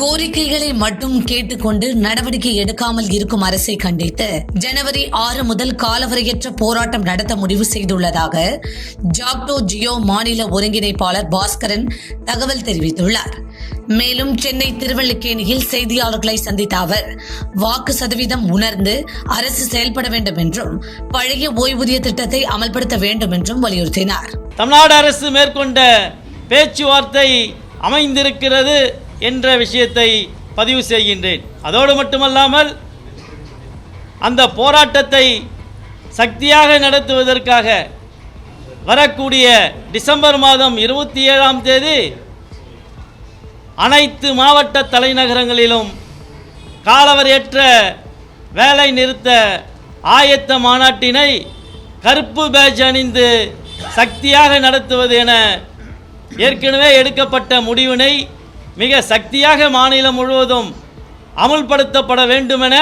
கோரிக்கைகளை மட்டும் கேட்டுக்கொண்டு நடவடிக்கை எடுக்காமல் இருக்கும் அரசை கண்டித்து ஜனவரி 6 முதல் காலவரையற்ற போராட்டம் நடத்த முடிவு செய்துள்ளதாக ஜாக்டோ ஜியோ மாநில ஒருங்கிணைப்பாளர் பாஸ்கரன் தகவல் தெரிவித்துள்ளார். மேலும் சென்னை திருவல்லிக்கேணியில் செய்தியாளர்களை சந்தித்த அவர் வாக்கு சதவீதம் உணர்ந்து அரசு செயல்பட வேண்டும் என்றும் பழைய ஓய்வூதிய திட்டத்தை அமல்படுத்த வேண்டும் என்றும் வலியுறுத்தினார். தமிழ்நாடு அரசு மேற்கொண்ட பேச்சுவார்த்தை அமைந்திருக்கிறது என்ற விஷயத்தை பதிவு செய்கின்றேன். அதோடு மட்டுமல்லாமல் அந்த போராட்டத்தை சக்தியாக நடத்துவதற்காக வரக்கூடிய டிசம்பர் மாதம் 27ஆம் தேதி அனைத்து மாவட்ட தலைநகரங்களிலும் காலவரையற்ற வேலை நிறுத்த ஆயத்த மாநாட்டினை கருப்பு பேட்ஜ் அணிந்து சக்தியாக நடத்துவது என ஏற்கனவே எடுக்கப்பட்ட முடிவினை மிக சக்தியாக மாநிலம் முழுவதும் அமுல்படுத்தப்பட வேண்டுமென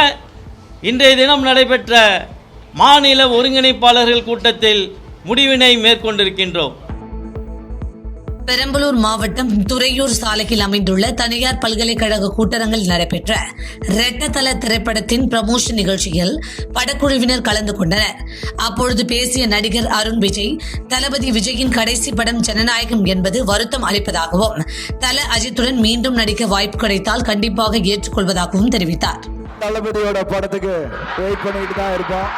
இன்றைய தினம் நடைபெற்ற மாநில ஒருங்கிணைப்பாளர்கள் கூட்டத்தில் முடிவினை மேற்கொண்டிருக்கின்றோம். பெரம்பலூர் மாவட்டம் துறையூர் சாலையில் அமைந்துள்ள தனியார் பல்கலைக்கழக கூட்டரங்கில் நடைபெற்ற ரெட்டத்தல திரைப்படத்தின் ப்ரமோஷன் நிகழ்ச்சியில் படக்குழுவினர் கலந்து கொண்டனர். அப்பொழுது பேசிய நடிகர் அருண் விஜய், தளபதி விஜயின் கடைசி படம் ஜனநாயகம் என்பது வருத்தம் அளிப்பதாகவும் தல அஜித்துடன் மீண்டும் நடிக்க வாய்ப்பு கிடைத்தால் கண்டிப்பாக ஏற்றுக்கொள்வதாகவும் தெரிவித்தார். தளபதியோட படத்துக்கு வெயிட் பண்ணிட்டு தான் இருப்போம்.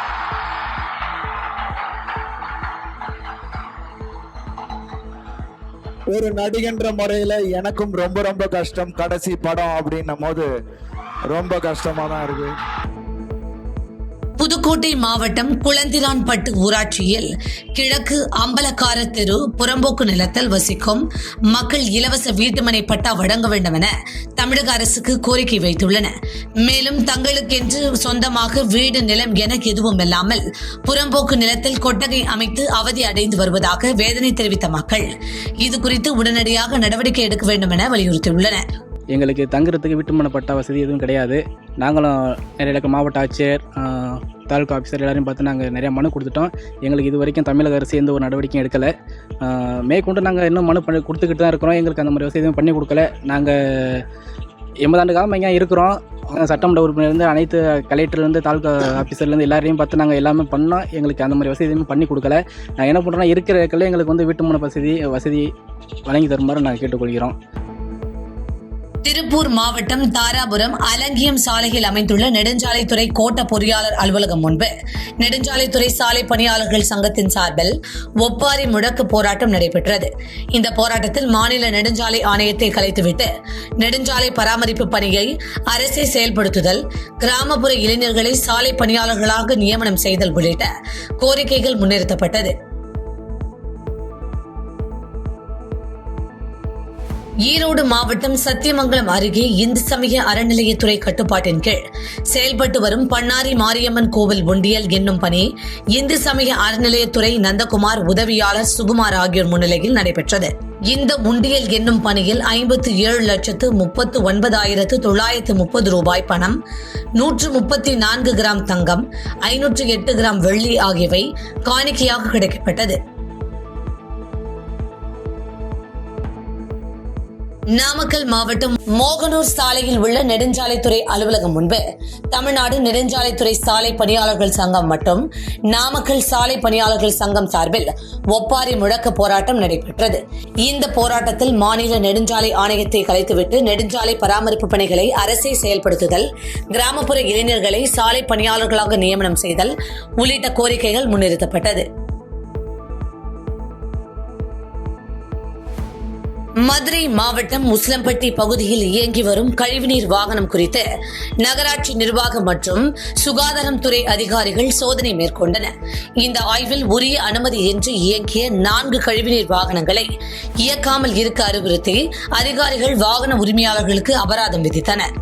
ஒரு நடிகன்ற முறையில எனக்கும் ரொம்ப ரொம்ப கஷ்டம். கடைசி படம் அப்படின்னும் போது ரொம்ப கஷ்டமா தான் இருக்கு. புதுக்கோட்டை மாவட்டம் குளந்திரான்பட்டு ஊராட்சியில் கிழக்கு அம்பலக்கார தெரு புறம்போக்கு நிலத்தில் வசிக்கும் மக்கள் இலவச வீட்டுமனை பட்டா வழங்க வேண்டும் என தமிழக அரசுக்கு கோரிக்கை வைத்துள்ளனர். மேலும் தங்களுக்கென்று சொந்தமாக வீடு நிலம் என எதுவும் இல்லாமல் புறம்போக்கு நிலத்தில் கொட்டகை அமைத்து அவதி அடைந்து வருவதாக வேதனை தெரிவித்த மக்கள் இதுகுறித்து உடனடியாக நடவடிக்கை எடுக்க வேண்டும் என வலியுறுத்தியுள்ளனர். எங்களுக்கு தங்குறதுக்கு வீட்டுமனை பட்டா வசதி எதுவும் கிடையாது. நாங்களும் நிறைய மாவட்ட ஆட்சியர், தாலுகா ஆஃபீஸர் எல்லாரையும் பார்த்து நாங்கள் நிறையா மனு கொடுத்துட்டோம். எங்களுக்கு இது வரைக்கும் தமிழக அரசு எந்த ஒரு நடவடிக்கையும் எடுக்கலை. மேற்கொண்டு நாங்கள் இன்னும் மனு பண்ணி கொடுத்துக்கிட்டு தான் இருக்கிறோம். எங்களுக்கு அந்த மாதிரி வசதி எதுவும் பண்ணி கொடுக்கல. நாங்கள் 80 ஆண்டு காலம் இங்கே இருக்கிறோம். சட்டமன்ற உறுப்பினர்லேருந்து அனைத்து கலெக்டர்லேருந்து தாலுகா ஆஃபீஸர்லேருந்து எல்லாரையும் பார்த்து நாங்கள் எல்லாமே பண்ணோம். எங்களுக்கு அந்த மாதிரி வசதி எதுவும் பண்ணி கொடுக்கல. நாங்கள் என்ன பண்ணுறோன்னா இருக்கிற எங்களுக்கு வந்து வீட்டுமனை வசதி வழங்கி தருமாறு நாங்கள் கேட்டுக்கொள்கிறோம். திருப்பூர் மாவட்டம் தாராபுரம் அலங்கியம் சாலையில் அமைந்துள்ள நெடுஞ்சாலைத்துறை கோட்ட பொறியாளர் அலுவலகம் முன்பு நெடுஞ்சாலைத்துறை சாலை பணியாளர்கள் சங்கத்தின் சார்பில் ஒப்பாரி முழக்கு போராட்டம் நடைபெற்றது. இந்த போராட்டத்தில் மாநில நெடுஞ்சாலை ஆணையத்தை கலைத்துவிட்டு நெடுஞ்சாலை பராமரிப்பு பணியை அரசே செயல்படுத்துதல், கிராமப்புற இளைஞர்களை சாலை பணியாளர்களாக நியமனம் செய்தல் உள்ளிட்ட கோரிக்கைகள் முன்னிறுத்தப்பட்டது. ஈரோடு மாவட்டம் சத்தியமங்கலம் அருகே இந்து சமய அறநிலையத்துறை கட்டுப்பாட்டின் கீழ் செயல்பட்டு வரும் பண்ணாரி மாரியம்மன் கோவில் உண்டியல் என்னும் பணி இந்து சமய அறநிலையத்துறை நந்தகுமார், உதவியாளர் சுகுமார் ஆகியோர் முன்னிலையில் நடைபெற்றது. இந்த உண்டியல் என்னும் பணியில் 57,39,930 ரூபாய் பணம், 134 கிராம் தங்கம், 508 கிராம் வெள்ளி ஆகியவை காணிக்கையாக கிடைக்கப்பட்டது. நாமக்கல் மாவட்டம் மோகனூர் சாலையில் உள்ள நெடுஞ்சாலைத்துறை அலுவலகம் முன்பு தமிழ்நாடு நெடுஞ்சாலைத்துறை சாலை பணியாளர்கள் சங்கம் மற்றும் நாமக்கல் சாலை பணியாளர்கள் சங்கம் சார்பில் ஒப்பாரி முழக்க போராட்டம் நடைபெற்றது. இந்த போராட்டத்தில் மாநில நெடுஞ்சாலை ஆணையத்தை கலைத்துவிட்டு நெடுஞ்சாலை பராமரிப்பு பணிகளை அரசே செயல்படுத்துதல், கிராமப்புற இளைஞர்களை சாலை பணியாளர்களாக நியமனம் செய்தல் உள்ளிட்ட கோரிக்கைகள் முன்னிறுத்தப்பட்டது. மதுரை மாவட்டம் உசிலம்பட்டி பகுதியில் இயங்கி வரும் கழிவுநீர் வாகனம் குறித்து நகராட்சி நிர்வாகம் மற்றும் சுகாதாரம் துறை அதிகாரிகள் சோதனை மேற்கொண்டனர். இந்த ஆய்வில் உரிய அனுமதியின்றி இயங்கிய 4 கழிவுநீர் வாகனங்களை இயக்காமல் இருக்க அறிவுறுத்தி அதிகாரிகள் வாகன உரிமையாளர்களுக்கு அபராதம் விதித்தனர்.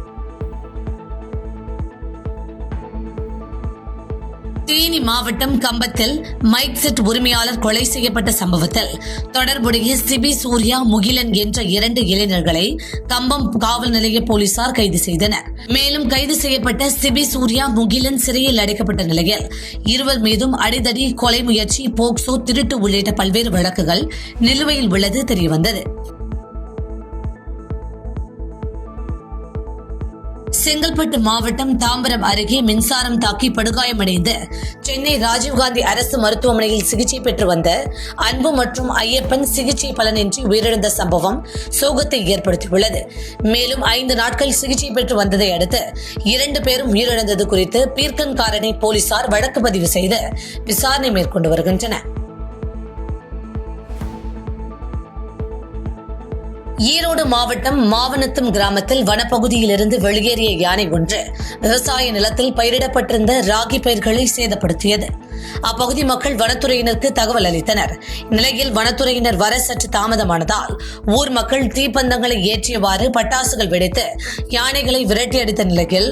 தேனி மாவட்டம் கம்பத்தில் மைக் செட் உரிமையாளர் கொலை செய்யப்பட்ட சம்பவத்தில் தொடர்புடைய சிபி சூர்யா, முகிலன் என்ற 2 இளைஞர்களை கம்பம் காவல் நிலைய போலீசார் கைது செய்தனர். மேலும் கைது செய்யப்பட்ட சிபி சூர்யா, முகிலன் சிறையில் அடைக்கப்பட்ட நிலையில் இருவர் மீதும் அடிதடி, கொலை முயற்சி, போக்சோ, திருட்டு உள்ளிட்ட பல்வேறு வழக்குகள் நிலுவையில் உள்ளது தெரியவந்தது. செங்கல்பட்டு மாவட்டம் தாம்பரம் அருகே மின்சாரம் தாக்கி படுகாயமடைந்து சென்னை ராஜீவ்காந்தி அரசு மருத்துவமனையில் சிகிச்சை பெற்று வந்த அன்பு மற்றும் ஐயப்பன் சிகிச்சை பலனின்றி உயிரிழந்த சம்பவம் சோகத்தை ஏற்படுத்தியுள்ளது. மேலும் 5 நாட்கள் சிகிச்சை பெற்று வந்ததை அடுத்து 2 பேரும் உயிரிழந்தது குறித்து பீர்க்கன்காரணி போலீசார் வழக்கு பதிவு செய்து விசாரணை மேற்கொண்டு வருகின்றனர். ஈரோடு மாவட்டம் மாவனத்தும் கிராமத்தில் வனப்பகுதியிலிருந்து வெளியேறிய யானை ஒன்று விவசாய நிலத்தில் பயிரிடப்பட்டிருந்த ராகி பயிர்களை சேதப்படுத்தியது. அப்பகுதி மக்கள் வனத்துறையினருக்கு தகவல் அளித்தனர். இந்நிலையில் வனத்துறையினர் வர சற்று தாமதமானதால் ஊர் மக்கள் தீப்பந்தங்களை ஏற்றியவாறு பட்டாசுகள் வெடித்து யானைகளை விரட்டியடித்த நிலையில்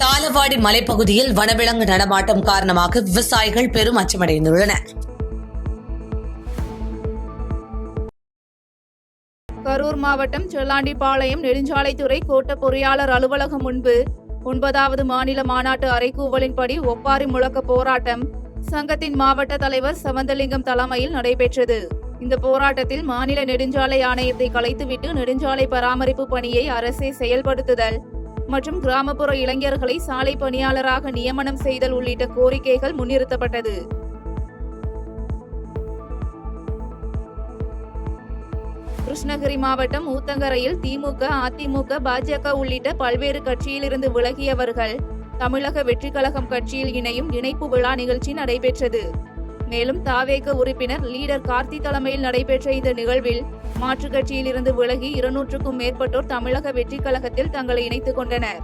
தாளவாடி மலைப்பகுதியில் வனவிலங்கு நடமாட்டம் காரணமாக விவசாயிகள் பெரும் அச்சமடைந்துள்ளனர். கரூர் மாவட்டம் செல்லாண்டிபாளையம் நெடுஞ்சாலைத்துறை கோட்ட பொறியாளர் அலுவலகம் முன்பு 9வது மாநில மாநாட்டு அறைகூவலின்படி ஒப்பாரி முழக்க போராட்டம் சங்கத்தின் மாவட்ட தலைவர் சமந்தலிங்கம் தலைமையில் நடைபெற்றது. இந்த போராட்டத்தில் மாநில நெடுஞ்சாலை ஆணையத்தை கலைத்துவிட்டு நெடுஞ்சாலை பராமரிப்பு பணியை அரசே செயல்படுத்துதல் மற்றும் கிராமப்புற இளைஞர்களை சாலை பணியாளராக நியமனம் செய்தல் உள்ளிட்ட கோரிக்கைகள் முன்னிறுத்தப்பட்டது. கிருஷ்ணகிரி மாவட்டம் ஊத்தங்கரையில் திமுக, அதிமுக, பாஜக உள்ளிட்ட பல்வேறு கட்சியிலிருந்து விலகியவர்கள் தமிழக வெற்றிக் கழகம் கட்சியில் இணையும் இணைப்பு விழா நிகழ்ச்சி நடைபெற்றது. மேலும் தாவேக உறுப்பினர் லீடர் கார்த்தி தலைமையில் நடைபெற்ற இந்த நிகழ்வில் மாற்றுக் கட்சியிலிருந்து விலகி 200க்கும் மேற்பட்டோர் தமிழக வெற்றிக் கழகத்தில் தங்களை இணைத்துக் கொண்டனர்.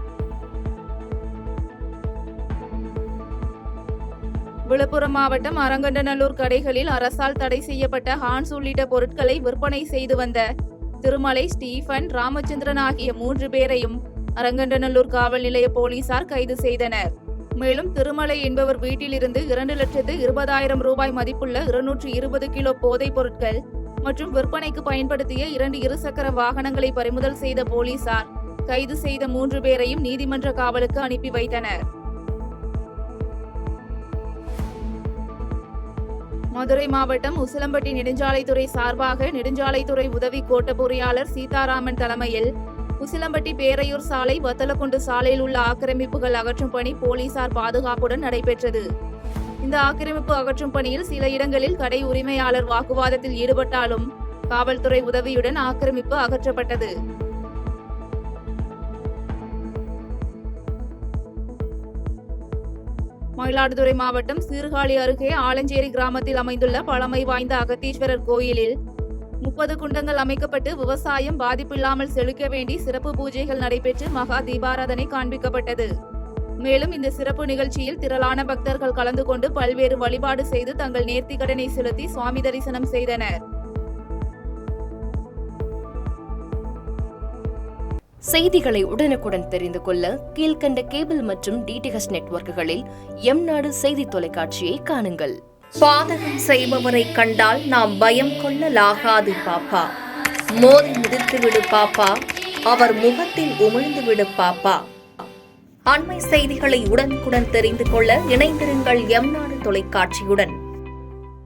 விழுப்புரம் மாவட்டம் அரங்கண்டநல்லூர் கடைகளில் அரசால் தடை செய்யப்பட்ட ஹான்ஸ் உள்ளிட்ட பொருட்களை விற்பனை செய்து வந்த திருமலை, ஸ்டீபன், ராமச்சந்திரன் ஆகிய 3 பேரையும் அரங்கண்டநல்லூர் காவல் நிலைய போலீசார் கைது செய்தனர். மேலும் திருமலை என்பவர் வீட்டிலிருந்து 2,20,000 ரூபாய் மதிப்புள்ள 220 கிலோ போதைப் பொருட்கள் மற்றும் விற்பனைக்கு பயன்படுத்திய 2 இருசக்கர வாகனங்களை பறிமுதல் செய்த போலீசார் கைது செய்த 3 பேரையும் நீதிமன்ற காவலுக்கு அனுப்பி வைத்தனர். மதுரை மாவட்டம் உசிலம்பட்டி நெடுஞ்சாலைத்துறை சார்பாக நெடுஞ்சாலைத்துறை உதவி கோட்ட பொறியாளர் சீதாராமன் தலைமையில் உசிலம்பட்டி பேரையூர் சாலை, வத்தலக்குண்டு சாலையில் உள்ள ஆக்கிரமிப்புகள் அகற்றும் பணி போலீசார் பாதுகாப்புடன் நடைபெற்றது. இந்த ஆக்கிரமிப்பு அகற்றும் பணியில் சில இடங்களில் கடை உரிமையாளர் வாக்குவாதத்தில் ஈடுபட்டாலும் காவல்துறை உதவியுடன் ஆக்கிரமிப்பு அகற்றப்பட்டது. மயிலாடுதுறை மாவட்டம் சீர்காழி அருகே ஆலஞ்சேரி கிராமத்தில் அமைந்துள்ள பழமை வாய்ந்த அகத்தீஸ்வரர் கோயிலில் 30 குண்டங்கள் அமைக்கப்பட்டு விவசாயம் பாதிப்பில்லாமல் செழிக்க வேண்டி சிறப்பு பூஜைகள் நடைபெற்று மகா தீபாராதனை காண்பிக்கப்பட்டது. மேலும் இந்த சிறப்பு நிகழ்ச்சியில் திரளான பக்தர்கள் கலந்து கொண்டு பல்வேறு வழிபாடு செய்து தங்கள் நேர்த்திக்கடனை செலுத்தி சுவாமி தரிசனம் செய்தனர். செய்திகளை உடனுக்குடன் தெரிந்து கொள்ள கீழ்கண்ட கேபிள் மற்றும் டிடிஎச் நெட்வொர்க்குகளில் எம்நாடு செய்தி தொலைக்காட்சியை காணுங்கள். பாதகம் செய்பவரை கண்டால் நாம் பயம் கொள்ளலாகாது பாப்பா. மோதி மிதித்துவிடு பாப்பா, அவர் முகத்தில் உமிழ்ந்துவிடு பாப்பா. அண்மை செய்திகளை உடனுக்குடன் தெரிந்து கொள்ள இணைந்திருங்கள் எம்நாடு தொலைக்காட்சியுடன்.